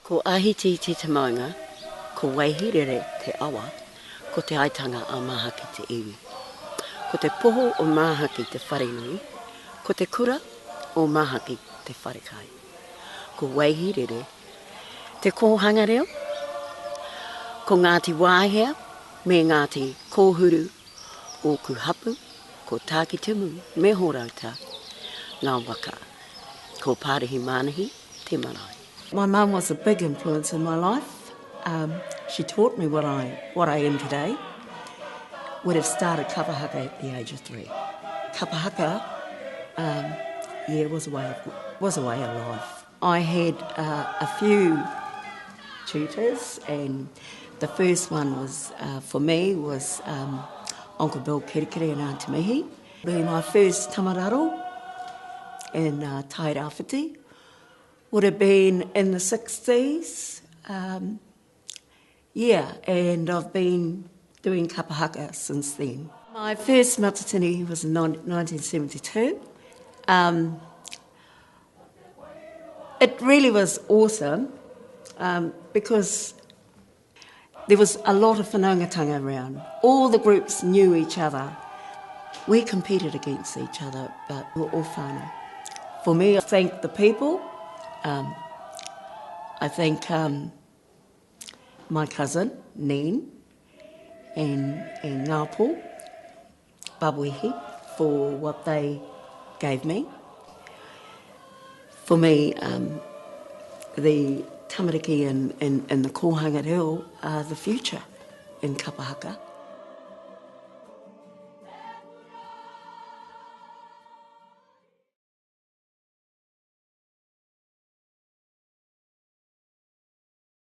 Ko ahiti te maunga, ko Waihirere te awa, ko te Aitanga-a-Māhaki te iwi. Ko te poho o Māhaki te wharenui, ko te kura o Māhaki te wharekai. Ko Waihirere te kōhanga reo, ko Ngāti Wāhea me Ngāti Kōhuru o Kuhapu, ko Tākitumu me Horauta, ngā Waka. Ko Pārihi Mānahi te marae. My mum was a big influence in my life. She taught me what I am today. Would have started Kapa Haka at the age of 3. Kapa Haka, was a way of life. I had a few tutors, and the first one was for me was Uncle Bill Kirikiri and Auntie Mihi. Being my first tamararo in Tairāwhiti. Would have been in the 60s. And I've been doing Kapa Haka since then. My first Matatini was in 1972. It really was awesome because there was a lot of whanaungatanga around. All the groups knew each other. We competed against each other, but we were all whānau. For me, I thank the people. I thank my cousin, Nen, and Ngāpō, Babuihi, for what they gave me. For me, the tamariki and the kōhanga reo are the future in Kapa Haka.